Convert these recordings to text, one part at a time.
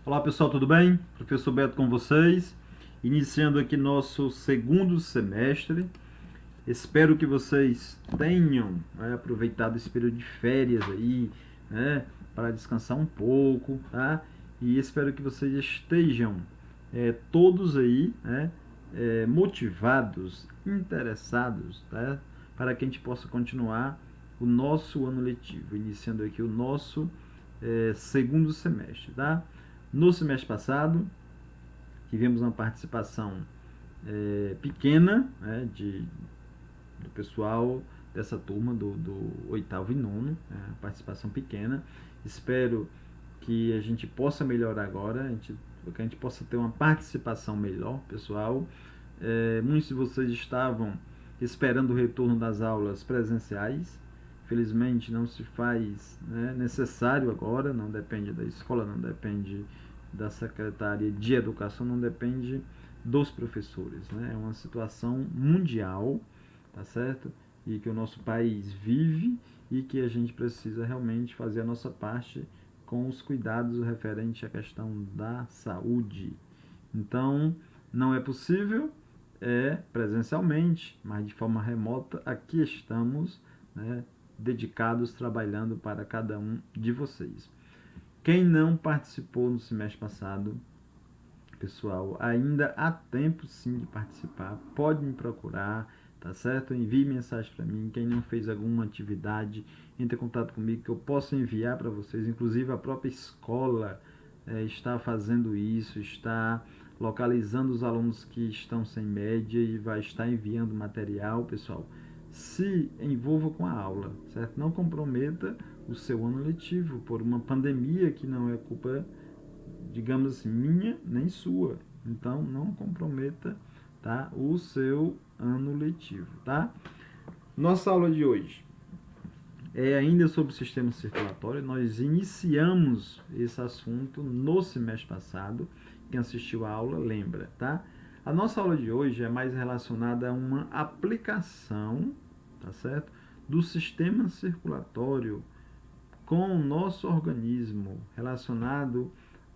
Olá pessoal, tudo bem? Professor Beto com vocês, iniciando aqui nosso segundo semestre. Espero que vocês tenham aproveitado esse período de férias aí, né, para descansar um pouco, tá? E espero que vocês estejam todos aí, né, motivados, interessados, tá? Para que a gente possa continuar o nosso ano letivo, iniciando aqui o nosso segundo semestre, tá? No semestre passado, tivemos uma participação pequena, né, do pessoal dessa turma do oitavo e nono, né, participação pequena. Espero que a gente possa melhorar agora, que a gente possa ter uma participação melhor, pessoal. Muitos de vocês estavam esperando o retorno das aulas presenciais. Felizmente não se faz, né, necessário agora, não depende da escola, não depende da Secretaria de Educação, não depende dos professores, né? É uma situação mundial, tá certo? E que o nosso país vive e que a gente precisa realmente fazer a nossa parte com os cuidados referentes à questão da saúde. Então, não é possível presencialmente, mas de forma remota, aqui estamos, né, dedicados, trabalhando para cada um de vocês. Quem não participou no semestre passado, pessoal, ainda há tempo sim de participar. Pode me procurar, tá certo? Envie mensagem para mim. Quem não fez alguma atividade, entre em contato comigo que eu posso enviar para vocês. Inclusive a própria escola está fazendo isso, está localizando os alunos que estão sem média e vai estar enviando material, pessoal. Se envolva com a aula, certo? Não comprometa o seu ano letivo por uma pandemia que não é culpa, digamos assim, minha nem sua. Então não comprometa, tá, o seu ano letivo, tá? Nossa aula de hoje é ainda sobre o sistema circulatório. Nós iniciamos esse assunto no semestre passado. Quem assistiu a aula lembra, tá? A nossa aula de hoje é mais relacionada a uma aplicação, tá certo, do sistema circulatório com o nosso organismo, relacionado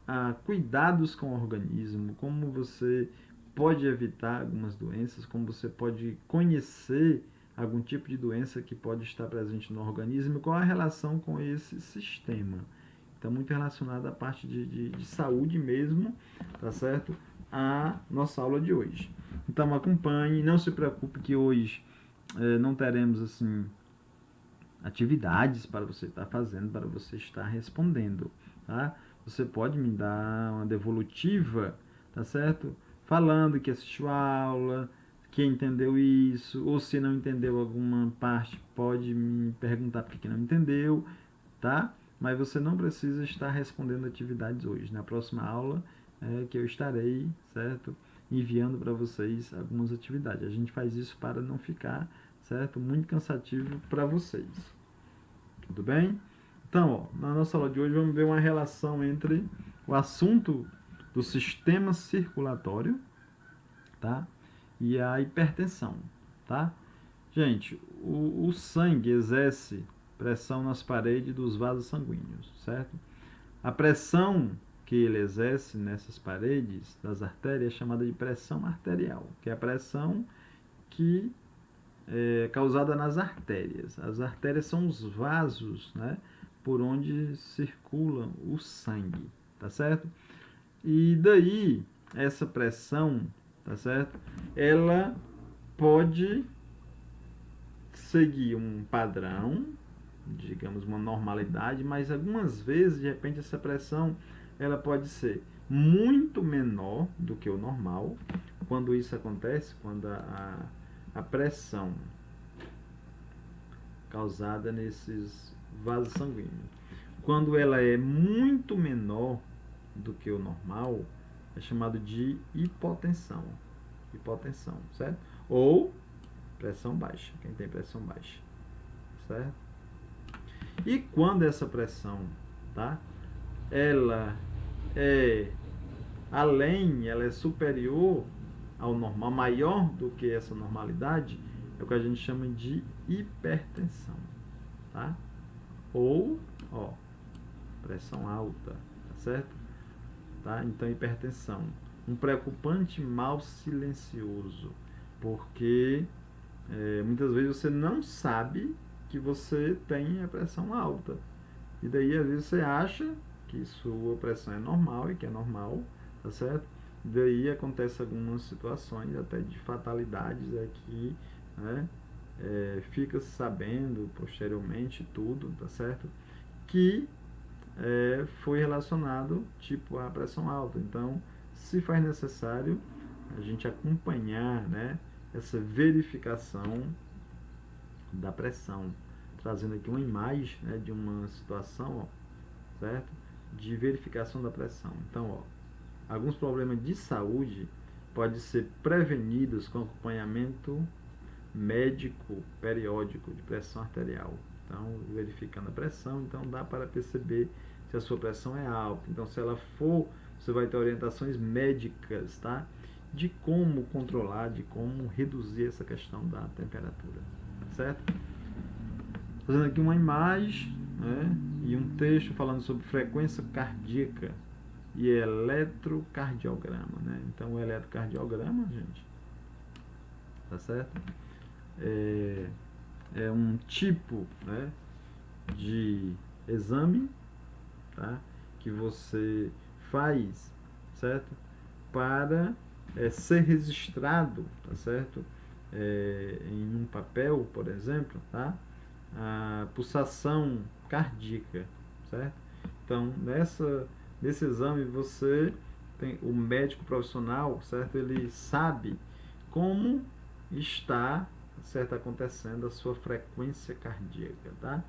a cuidados com o organismo, como você pode evitar algumas doenças, como você pode conhecer algum tipo de doença que pode estar presente no organismo e qual a relação com esse sistema. Então, muito relacionado à parte de saúde mesmo, tá certo? A nossa aula de hoje. Então, acompanhe, não se preocupe que hoje não teremos assim atividades para você estar fazendo, para você estar respondendo, tá? Você pode me dar uma devolutiva, tá certo? Falando que assistiu a aula, que entendeu isso, ou se não entendeu alguma parte, pode me perguntar por que não entendeu, tá? Mas você não precisa estar respondendo atividades hoje. Na próxima aula que eu estarei, certo? Enviando para vocês algumas atividades. A gente faz isso para não ficar, certo? Muito cansativo para vocês. Tudo bem? Então, ó, na nossa aula de hoje vamos ver uma relação entre o assunto do sistema circulatório, tá? E a hipertensão, tá? Gente, o sangue exerce pressão nas paredes dos vasos sanguíneos, certo? A pressão que ele exerce nessas paredes das artérias é chamada de pressão arterial, que é a pressão que causada nas artérias. As artérias são os vasos, né, por onde circula o sangue, tá certo? E daí essa pressão, tá certo? Ela pode seguir um padrão, digamos uma normalidade, mas algumas vezes de repente essa pressão ela pode ser muito menor do que o normal. Quando isso acontece, quando a pressão causada nesses vasos sanguíneos. Quando ela é muito menor do que o normal, é chamado de hipotensão. Hipotensão, certo? Ou pressão baixa, quem tem pressão baixa, certo? E quando essa pressão, tá? Ela é ela é superior ao normal, maior do que essa normalidade, é o que a gente chama de hipertensão, tá? Ou, ó, pressão alta, tá certo? tá? Então, hipertensão. Um preocupante mal silencioso, porque muitas vezes você não sabe que você tem a pressão alta. E daí, às vezes, você acha que sua pressão é normal e que é normal, tá certo? E daí acontece algumas situações até de fatalidades aqui, né? Fica sabendo posteriormente tudo, tá certo? Que foi relacionado tipo à pressão alta. Então, se faz necessário a gente acompanhar, né, essa verificação da pressão, trazendo aqui uma imagem, né, de uma situação, ó, certo? De verificação da pressão. Então, ó, alguns problemas de saúde podem ser prevenidos com acompanhamento médico periódico de pressão arterial. Então, verificando a pressão, então dá para perceber se a sua pressão é alta. Então, se ela for, você vai ter orientações médicas, tá? De como controlar, de como reduzir essa questão da temperatura, certo? Fazendo aqui uma imagem, né? E um texto falando sobre frequência cardíaca e eletrocardiograma, né? Então, o eletrocardiograma, gente, tá certo? É um tipo, né, de exame, tá, que você faz, certo, para ser registrado, tá certo, em um papel, por exemplo, tá, a pulsação cardíaca, certo? Então, nesse exame você tem o médico profissional, certo? Ele sabe como está, certo, acontecendo a sua frequência cardíaca, tá?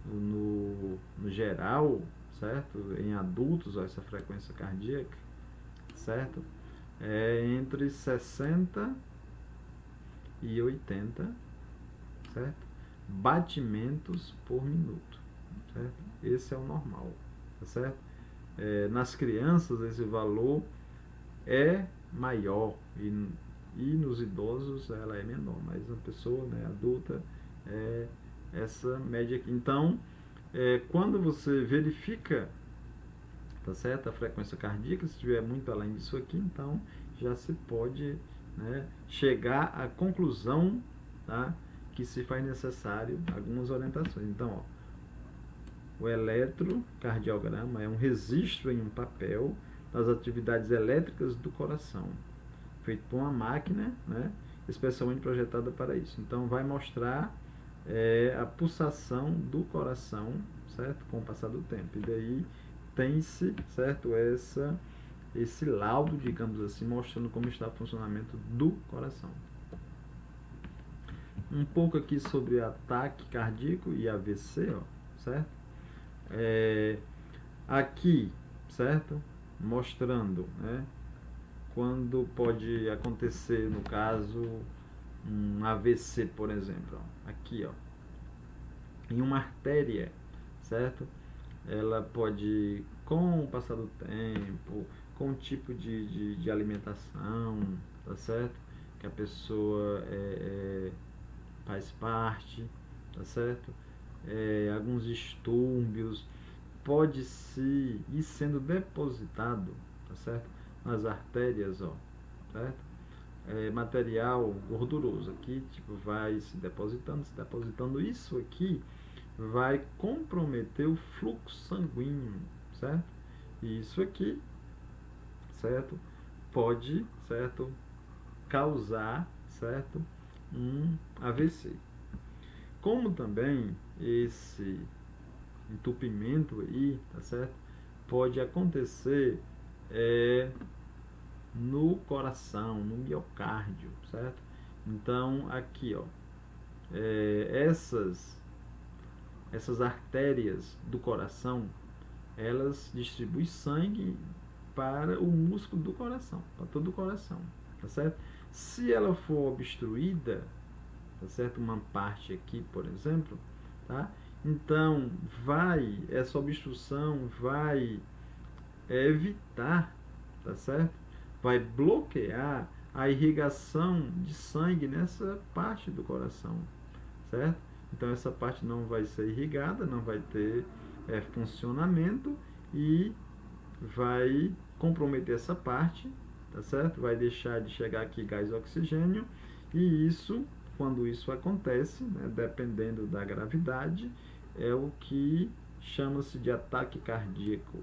No geral, certo? Em adultos, ó, essa frequência cardíaca, certo? É entre 60 e 80, certo? Batimentos por minuto, certo? Esse é o normal, tá certo? Nas crianças esse valor é maior e nos idosos ela é menor, mas a pessoa, né, adulta é essa média aqui. Então, quando você verifica, tá certo, a frequência cardíaca, se estiver muito além disso aqui, então já se pode, né, chegar à conclusão, tá, que se faz necessário algumas orientações. Então, ó, o eletrocardiograma é um registro em um papel das atividades elétricas do coração, feito por uma máquina, né, especialmente projetada para isso. Então, vai mostrar a pulsação do coração, certo, com o passar do tempo. E daí tem-se, certo, esse laudo, digamos assim, mostrando como está o funcionamento do coração. Um pouco aqui sobre ataque cardíaco e AVC, ó, certo? Aqui, certo? Mostrando, né, quando pode acontecer, no caso, um AVC, por exemplo. Ó, aqui, ó, em uma artéria, certo? Ela pode, com o passar do tempo, com o tipo de alimentação, tá certo? Que a pessoa faz parte, tá certo? Alguns distúrbios, pode-se ir sendo depositado, tá certo? Nas artérias, ó, certo? Material gorduroso aqui, tipo, vai se depositando. Isso aqui vai comprometer o fluxo sanguíneo, certo? E isso aqui, certo? Pode, certo, causar, certo, um AVC. Como também esse entupimento aí, tá certo? Pode acontecer no coração, no miocárdio, certo? Então, aqui, ó, essas artérias do coração, elas distribuem sangue para o músculo do coração, para todo o coração, tá certo? Se ela for obstruída, tá certo? Uma parte aqui, por exemplo, tá? Então, essa obstrução vai evitar, tá certo? Vai bloquear a irrigação de sangue nessa parte do coração, certo? Então, essa parte não vai ser irrigada, não vai ter funcionamento e vai comprometer essa parte, tá certo? Vai deixar de chegar aqui gás e oxigênio, e isso, quando isso acontece, né, dependendo da gravidade, é o que chama-se de ataque cardíaco,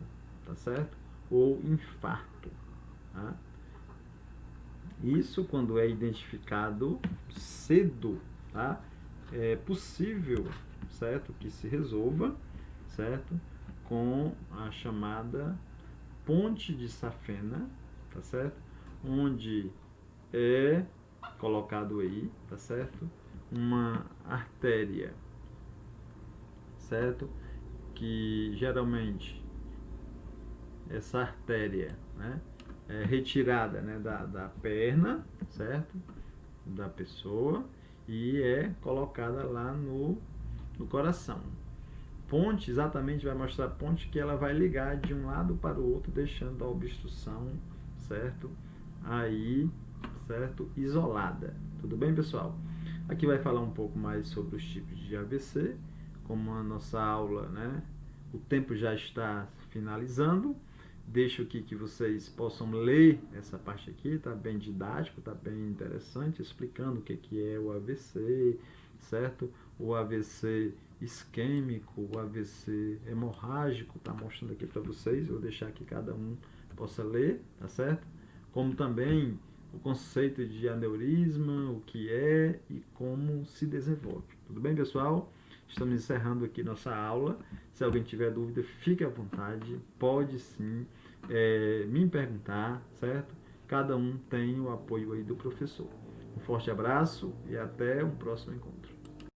tá certo? Ou infarto, tá? Isso, quando é identificado cedo, tá? É possível, certo, que se resolva, certo, com a chamada ponte de safena, tá certo? Onde é colocado aí, tá certo? Uma artéria, certo? Que geralmente essa artéria, né, é retirada, né, da perna, certo? Da pessoa, e é colocada lá no coração. Ponte, exatamente, vai mostrar a ponte que ela vai ligar de um lado para o outro, deixando a obstrução, certo? Aí, certo? Isolada. Tudo bem, pessoal? Aqui vai falar um pouco mais sobre os tipos de AVC, como a nossa aula, né? O tempo já está finalizando. Deixo aqui que vocês possam ler essa parte aqui, tá bem didático, tá bem interessante, explicando o que é o AVC, certo? O AVC isquêmico, o AVC hemorrágico, tá mostrando aqui para vocês, eu vou deixar que cada um possa ler, tá certo? Como também o conceito de aneurisma, o que é e como se desenvolve. Tudo bem, pessoal? Estamos encerrando aqui nossa aula. Se alguém tiver dúvida, fique à vontade, pode sim me perguntar, certo? Cada um tem o apoio aí do professor. Um forte abraço e até um próximo encontro.